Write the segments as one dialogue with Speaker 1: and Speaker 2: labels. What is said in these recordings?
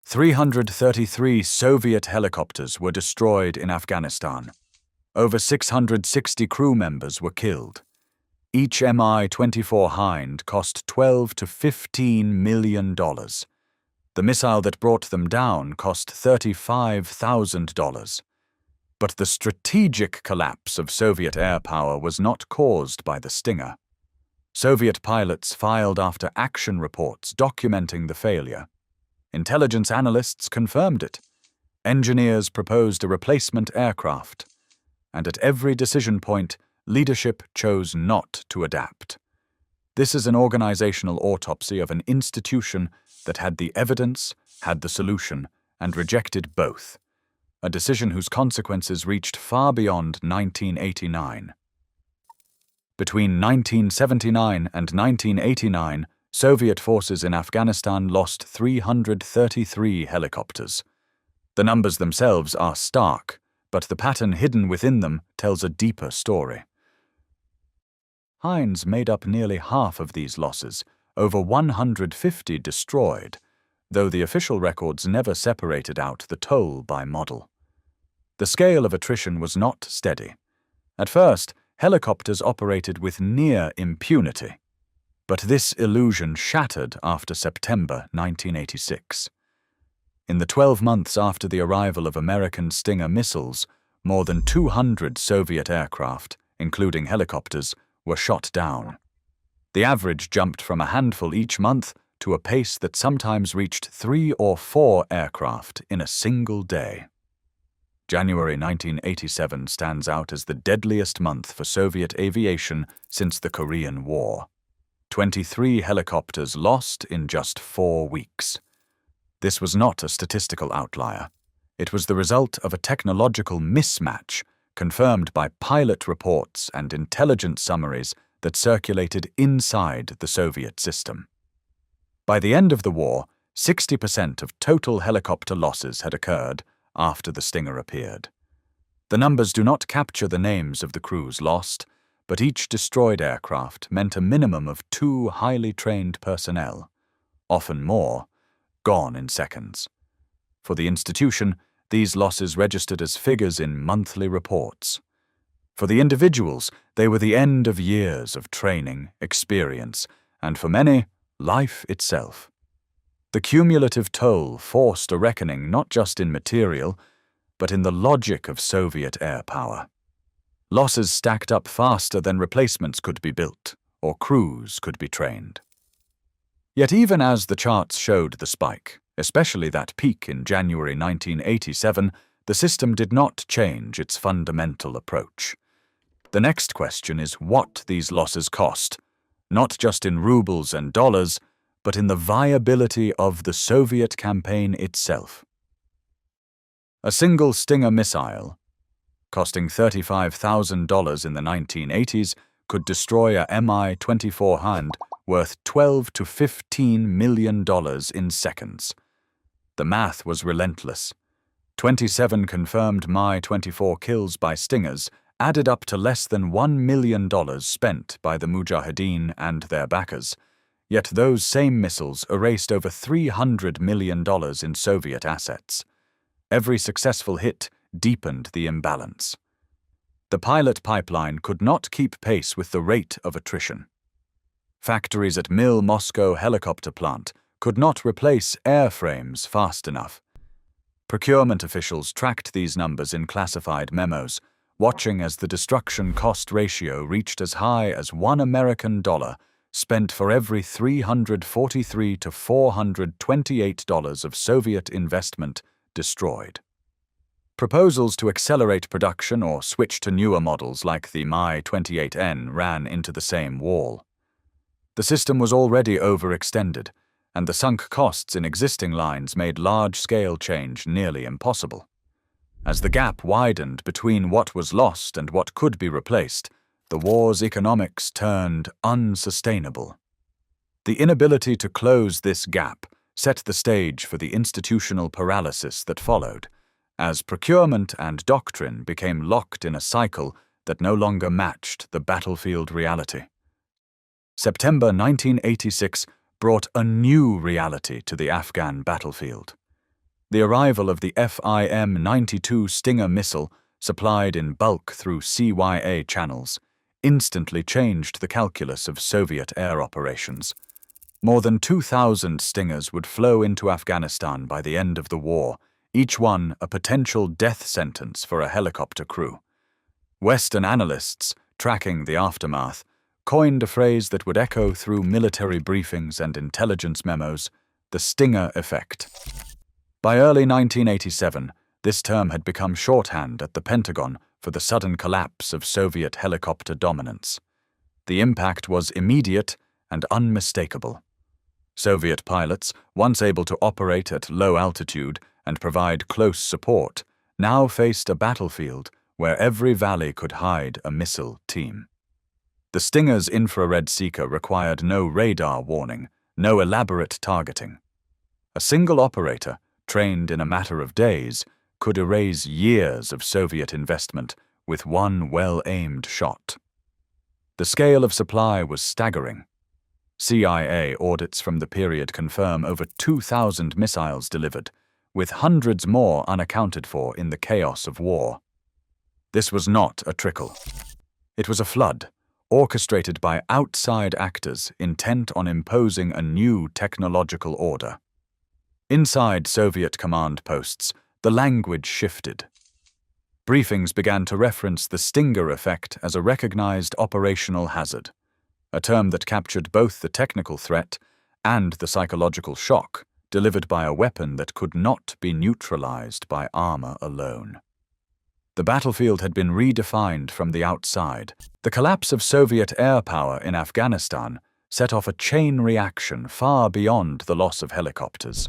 Speaker 1: 333 Soviet helicopters were destroyed in Afghanistan. Over 660 crew members were killed. Each Mi-24 Hind cost $12 to $15 million. The missile that brought them down cost $35,000. But the strategic collapse of Soviet air power was not caused by the Stinger. Soviet pilots filed after action reports documenting the failure. Intelligence analysts confirmed it. Engineers proposed a replacement aircraft. And at every decision point, leadership chose not to adapt. This is an organizational autopsy of an institution that had the evidence, had the solution, and rejected both. A decision whose consequences reached far beyond 1989. Between 1979 and 1989, Soviet forces in Afghanistan lost 333 helicopters. The numbers themselves are stark, but the pattern hidden within them tells a deeper story. Hinds made up nearly half of these losses, over 150 destroyed, though the official records never separated out the toll by model. The scale of attrition was not steady. At first, helicopters operated with near impunity. But this illusion shattered after September 1986. In the 12 months after the arrival of American Stinger missiles, more than 200 Soviet aircraft, including helicopters, were shot down. The average jumped from a handful each month to a pace that sometimes reached 3 or 4 aircraft in a single day. January 1987 stands out as the deadliest month for Soviet aviation since the Korean War. 23 helicopters lost in just 4 weeks. This was not a statistical outlier. It was the result of a technological mismatch confirmed by pilot reports and intelligence summaries that circulated inside the Soviet system. By the end of the war, 60% of total helicopter losses had occurred after the Stinger appeared. The numbers do not capture the names of the crews lost, but each destroyed aircraft meant a minimum of 2 highly trained personnel, often more, gone in seconds. For the institution, these losses registered as figures in monthly reports. For the individuals, they were the end of years of training, experience, and for many, life itself. The cumulative toll forced a reckoning not just in material, but in the logic of Soviet air power. Losses stacked up faster than replacements could be built, or crews could be trained. Yet even as the charts showed the spike, especially that peak in January 1987, the system did not change its fundamental approach. The next question is what these losses cost, not just in rubles and dollars, but in the viability of the Soviet campaign itself. A single Stinger missile, costing $35,000 in the 1980s, could destroy a Mi-24 Hind worth $12 to $15 million in seconds. The math was relentless. 27 confirmed Mi-24 kills by Stingers added up to less than $1 million spent by the Mujahideen and their backers. Yet those same missiles erased over $300 million in Soviet assets. Every successful hit deepened the imbalance. The pilot pipeline could not keep pace with the rate of attrition. Factories at Moscow helicopter plant could not replace airframes fast enough. Procurement officials tracked these numbers in classified memos, watching as the destruction cost ratio reached as high as $1 American spent for every $343 to $428 of Soviet investment destroyed. Proposals to accelerate production or switch to newer models like the Mi-28N ran into the same wall. The system was already overextended, and the sunk costs in existing lines made large-scale change nearly impossible. As the gap widened between what was lost and what could be replaced, the war's economics turned unsustainable. The inability to close this gap set the stage for the institutional paralysis that followed, as procurement and doctrine became locked in a cycle that no longer matched the battlefield reality. September 1986 brought a new reality to the Afghan battlefield. The arrival of the FIM-92 Stinger missile, supplied in bulk through CIA channels, instantly changed the calculus of Soviet air operations. More than 2,000 Stingers would flow into Afghanistan by the end of the war, each one a potential death sentence for a helicopter crew. Western analysts, tracking the aftermath, coined a phrase that would echo through military briefings and intelligence memos: the Stinger effect. By early 1987, this term had become shorthand at the Pentagon for the sudden collapse of Soviet helicopter dominance. The impact was immediate and unmistakable. Soviet pilots, once able to operate at low altitude and provide close support, now faced a battlefield where every valley could hide a missile team. The Stinger's infrared seeker required no radar warning, no elaborate targeting. A single operator, trained in a matter of days, could erase years of Soviet investment with one well-aimed shot. The scale of supply was staggering. CIA audits from the period confirm over 2,000 missiles delivered, with hundreds more unaccounted for in the chaos of war. This was not a trickle. It was a flood, orchestrated by outside actors intent on imposing a new technological order. Inside Soviet command posts, the language shifted. Briefings began to reference the Stinger effect as a recognized operational hazard, a term that captured both the technical threat and the psychological shock delivered by a weapon that could not be neutralized by armor alone. The battlefield had been redefined from the outside. The collapse of Soviet air power in Afghanistan set off a chain reaction far beyond the loss of helicopters.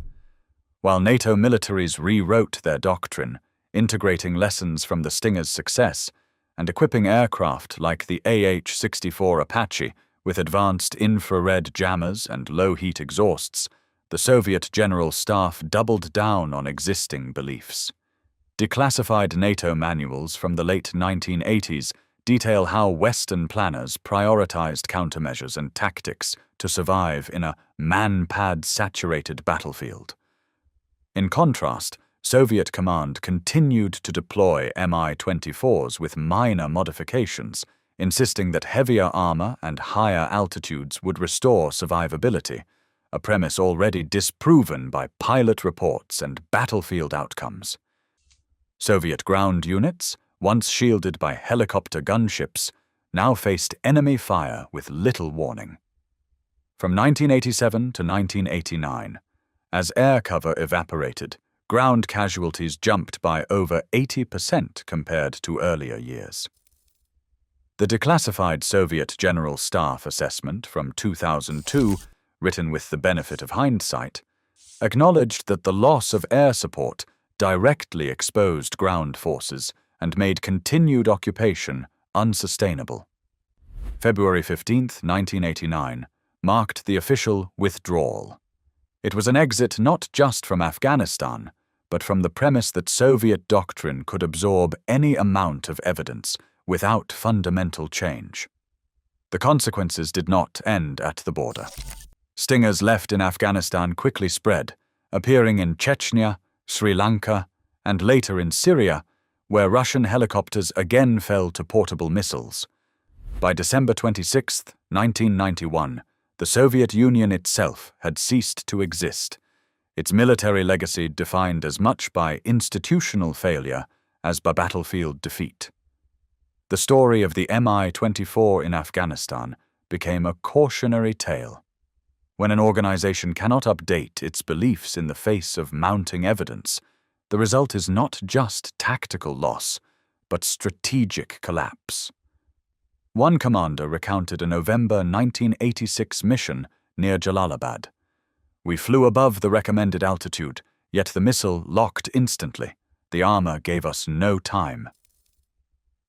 Speaker 1: While NATO militaries rewrote their doctrine, integrating lessons from the Stinger's success and equipping aircraft like the AH-64 Apache with advanced infrared jammers and low-heat exhausts, the Soviet General Staff doubled down on existing beliefs. Declassified NATO manuals from the late 1980s detail how Western planners prioritized countermeasures and tactics to survive in a man-pad-saturated battlefield. In contrast, Soviet command continued to deploy Mi-24s with minor modifications, insisting that heavier armor and higher altitudes would restore survivability, a premise already disproven by pilot reports and battlefield outcomes. Soviet ground units, once shielded by helicopter gunships, now faced enemy fire with little warning. From 1987 to 1989, as air cover evaporated, ground casualties jumped by over 80% compared to earlier years. The declassified Soviet General Staff assessment from 2002, written with the benefit of hindsight, acknowledged that the loss of air support directly exposed ground forces and made continued occupation unsustainable. February 15, 1989, marked the official withdrawal. It was an exit not just from Afghanistan, but from the premise that Soviet doctrine could absorb any amount of evidence without fundamental change. The consequences did not end at the border. Stingers left in Afghanistan quickly spread, appearing in Chechnya, Sri Lanka, and later in Syria, where Russian helicopters again fell to portable missiles. By December 26, 1991, the Soviet Union itself had ceased to exist, its military legacy defined as much by institutional failure as by battlefield defeat. The story of the Mi-24 in Afghanistan became a cautionary tale. When an organization cannot update its beliefs in the face of mounting evidence, the result is not just tactical loss, but strategic collapse. One commander recounted a November 1986 mission near Jalalabad. "We flew above the recommended altitude, yet the missile locked instantly. The armor gave us no time."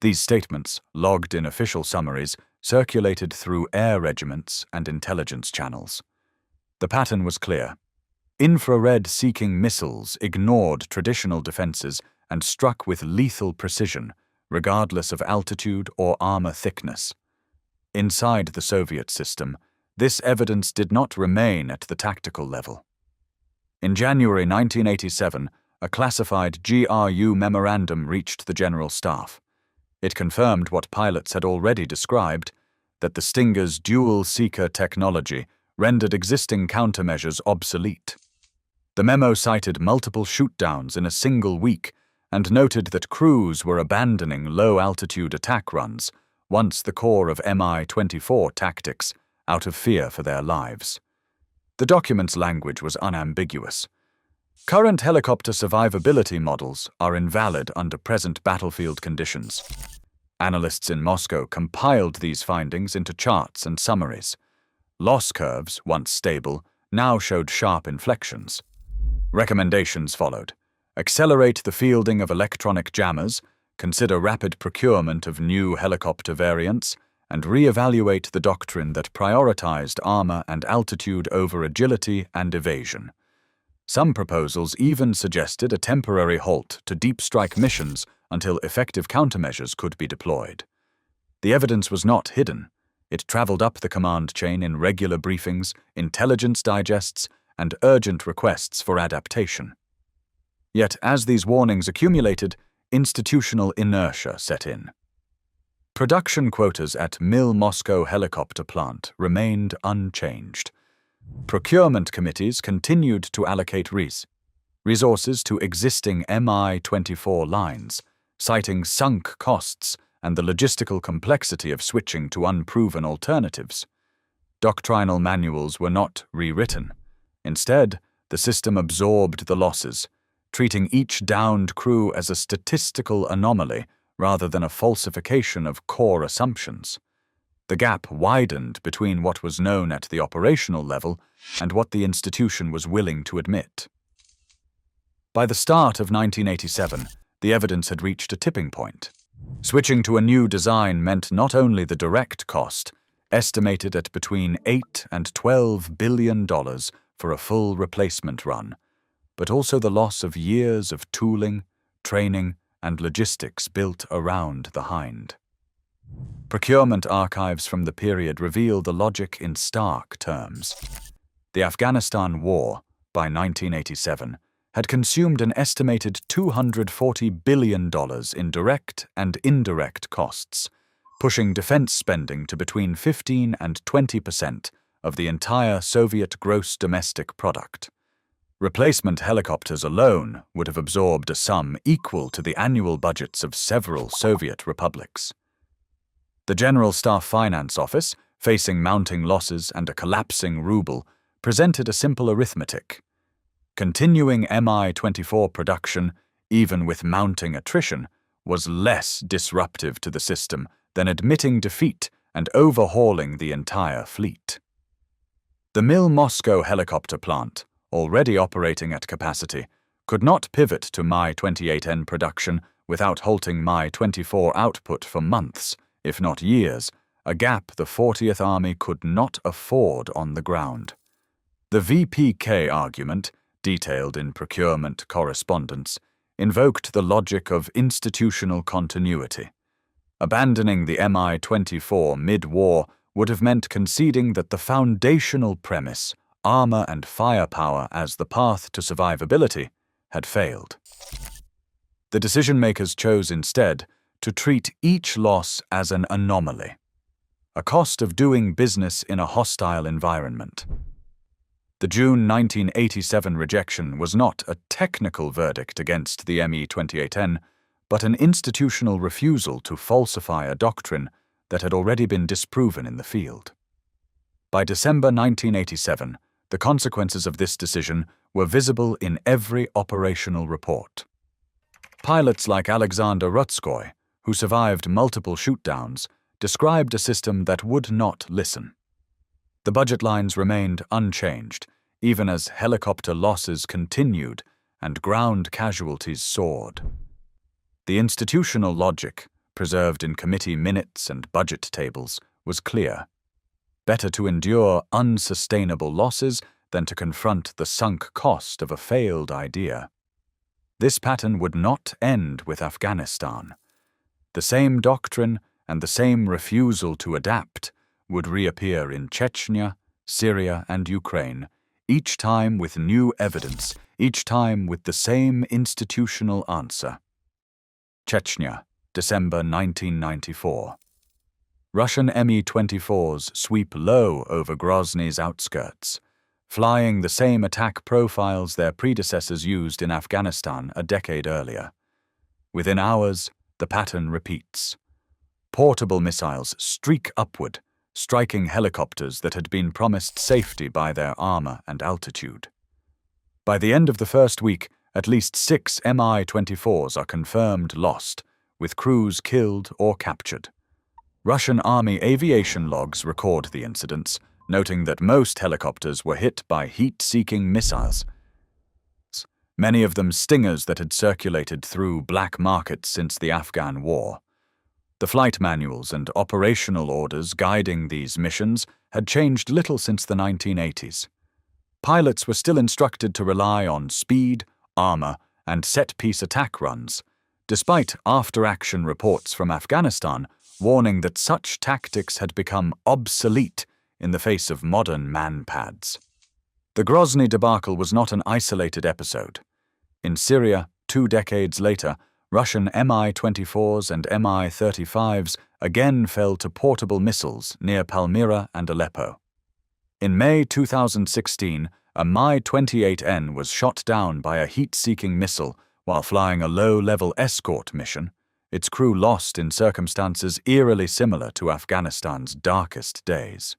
Speaker 1: These statements, logged in official summaries, circulated through air regiments and intelligence channels. The pattern was clear. Infrared-seeking missiles ignored traditional defenses and struck with lethal precision, regardless of altitude or armor thickness. Inside the Soviet system, this evidence did not remain at the tactical level. In January 1987, a classified GRU memorandum reached the General Staff. It confirmed what pilots had already described, that the Stinger's dual-seeker technology rendered existing countermeasures obsolete. The memo cited multiple shoot-downs in a single week and noted that crews were abandoning low-altitude attack runs once the core of Mi-24 tactics out of fear for their lives. The document's language was unambiguous. Current helicopter survivability models are invalid under present battlefield conditions. Analysts in Moscow compiled these findings into charts and summaries. Loss curves, once stable, now showed sharp inflections. Recommendations followed. Accelerate the fielding of electronic jammers, consider rapid procurement of new helicopter variants, and re-evaluate the doctrine that prioritized armor and altitude over agility and evasion. Some proposals even suggested a temporary halt to deep strike missions until effective countermeasures could be deployed. The evidence was not hidden. It traveled up the command chain in regular briefings, intelligence digests, and urgent requests for adaptation. Yet, as these warnings accumulated, institutional inertia set in. Production quotas at Moscow helicopter plant remained unchanged. Procurement committees continued to allocate resources to existing Mi-24 lines, citing sunk costs and the logistical complexity of switching to unproven alternatives. Doctrinal manuals were not rewritten. Instead, the system absorbed the losses, treating each downed crew as a statistical anomaly rather than a falsification of core assumptions. The gap widened between what was known at the operational level and what the institution was willing to admit. By the start of 1987, the evidence had reached a tipping point. Switching to a new design meant not only the direct cost, estimated at between $8 and $12 billion for a full replacement run, but also the loss of years of tooling, training, and logistics built around the Hind. Procurement archives from the period reveal the logic in stark terms. The Afghanistan War, by 1987, had consumed an estimated $240 billion in direct and indirect costs, pushing defense spending to between 15% and 20% of the entire Soviet gross domestic product. Replacement helicopters alone would have absorbed a sum equal to the annual budgets of several Soviet republics. The General Staff Finance Office, facing mounting losses and a collapsing ruble, presented a simple arithmetic. Continuing Mi-24 production, even with mounting attrition, was less disruptive to the system than admitting defeat and overhauling the entire fleet. The Moscow helicopter plant, already operating at capacity, could not pivot to Mi-28N production without halting Mi-24 output for months, if not years, a gap the 40th Army could not afford on the ground. The VPK argument, detailed in procurement correspondence, invoked the logic of institutional continuity. Abandoning the Mi-24 mid-war would have meant conceding that the foundational premise, armor and firepower as the path to survivability, had failed. The decision-makers chose instead to treat each loss as an anomaly, a cost of doing business in a hostile environment. The June 1987 rejection was not a technical verdict against the Mi-28N, but an institutional refusal to falsify a doctrine that had already been disproven in the field. By December 1987, the consequences of this decision were visible in every operational report. Pilots like Alexander Rutskoy, who survived multiple shoot-downs, described a system that would not listen. The budget lines remained unchanged, even as helicopter losses continued and ground casualties soared. The institutional logic, preserved in committee minutes and budget tables, was clear. Better to endure unsustainable losses than to confront the sunk cost of a failed idea. This pattern would not end with Afghanistan. The same doctrine and the same refusal to adapt would reappear in Chechnya, Syria, and Ukraine, each time with new evidence, each time with the same institutional answer. Chechnya, December 1994. Russian Mi-24s sweep low over Grozny's outskirts, flying the same attack profiles their predecessors used in Afghanistan a decade earlier. Within hours, the pattern repeats. Portable missiles streak upward, striking helicopters that had been promised safety by their armor and altitude. By the end of the first week, at least 6 Mi-24s are confirmed lost, with crews killed or captured. Russian Army aviation logs record the incidents, noting that most helicopters were hit by heat-seeking missiles, many of them Stingers that had circulated through black markets since the Afghan War. The flight manuals and operational orders guiding these missions had changed little since the 1980s. Pilots were still instructed to rely on speed, armor, and set-piece attack runs, despite after-action reports from Afghanistan warning that such tactics had become obsolete in the face of modern man-pads. The Grozny debacle was not an isolated episode. In Syria, 2 decades later, Russian Mi-24s and Mi-35s again fell to portable missiles near Palmyra and Aleppo. In May 2016, a Mi-28N was shot down by a heat-seeking missile while flying a low-level escort mission, its crew lost in circumstances eerily similar to Afghanistan's darkest days.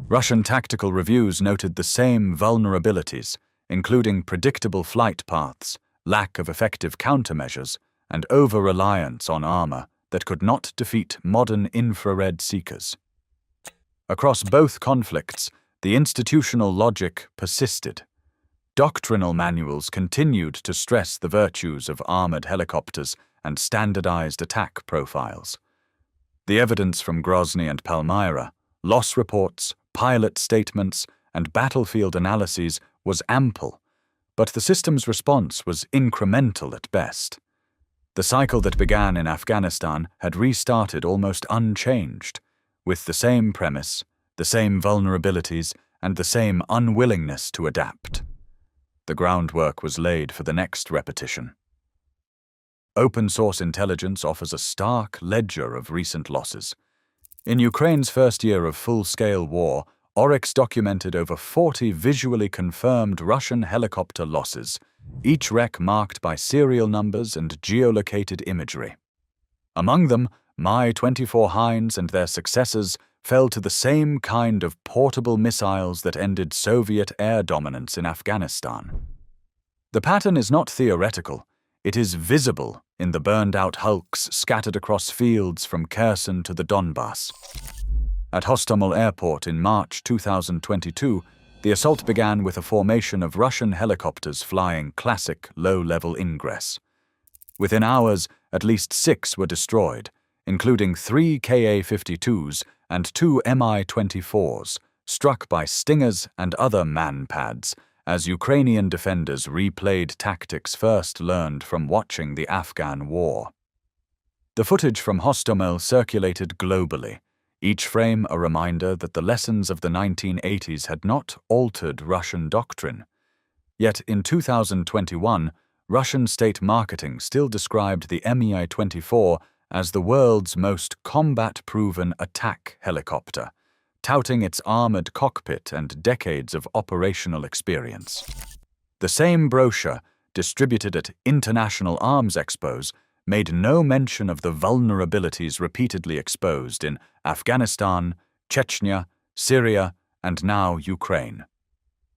Speaker 1: Russian tactical reviews noted the same vulnerabilities, including predictable flight paths, lack of effective countermeasures, and over-reliance on armor that could not defeat modern infrared seekers. Across both conflicts, the institutional logic persisted. Doctrinal manuals continued to stress the virtues of armored helicopters and standardized attack profiles. The evidence from Grozny and Palmyra, loss reports, pilot statements, and battlefield analyses was ample, but the system's response was incremental at best. The cycle that began in Afghanistan had restarted almost unchanged, with the same premise, the same vulnerabilities, and the same unwillingness to adapt. The groundwork was laid for the next repetition. Open-source intelligence offers a stark ledger of recent losses. In Ukraine's first year of full-scale war, Oryx documented over 40 visually confirmed Russian helicopter losses, each wreck marked by serial numbers and geolocated imagery. Among them, Mi-24 Hinds and their successors fell to the same kind of portable missiles that ended Soviet air dominance in Afghanistan. The pattern is not theoretical. It is visible in the burned-out hulks scattered across fields from Kherson to the Donbass. At Hostomel Airport in March 2022, the assault began with a formation of Russian helicopters flying classic low-level ingress. Within hours, at least 6 were destroyed, including 3 Ka-52s and 2 Mi-24s, struck by Stingers and other man-pads, as Ukrainian defenders replayed tactics first learned from watching the Afghan War. The footage from Hostomel circulated globally, each frame a reminder that the lessons of the 1980s had not altered Russian doctrine. Yet in 2021, Russian state marketing still described the Mi-24 as the world's most combat-proven attack helicopter, touting its armored cockpit and decades of operational experience. The same brochure, distributed at international arms expos, made no mention of the vulnerabilities repeatedly exposed in Afghanistan, Chechnya, Syria, and now Ukraine.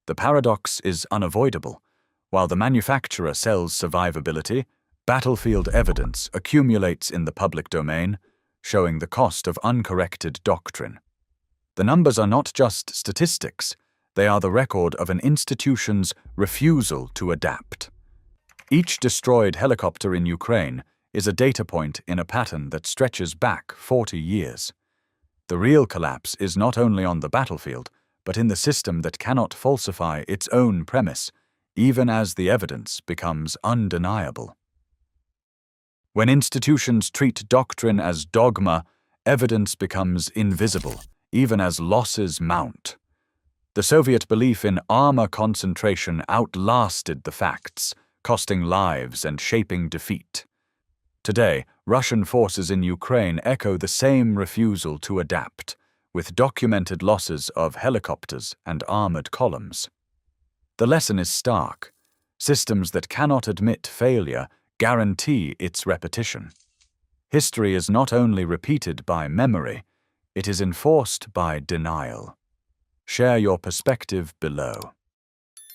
Speaker 1: The paradox is unavoidable. While the manufacturer sells survivability, battlefield evidence accumulates in the public domain, showing the cost of uncorrected doctrine. The numbers are not just statistics, they are the record of an institution's refusal to adapt. Each destroyed helicopter in Ukraine is a data point in a pattern that stretches back 40 years. The real collapse is not only on the battlefield, but in the system that cannot falsify its own premise, even as the evidence becomes undeniable. When institutions treat doctrine as dogma, evidence becomes invisible, even as losses mount. The Soviet belief in armor concentration outlasted the facts, costing lives and shaping defeat. Today, Russian forces in Ukraine echo the same refusal to adapt, with documented losses of helicopters and armored columns. The lesson is stark. Systems that cannot admit failure guarantee its repetition. History is not only repeated by memory, it is enforced by denial. Share your perspective below.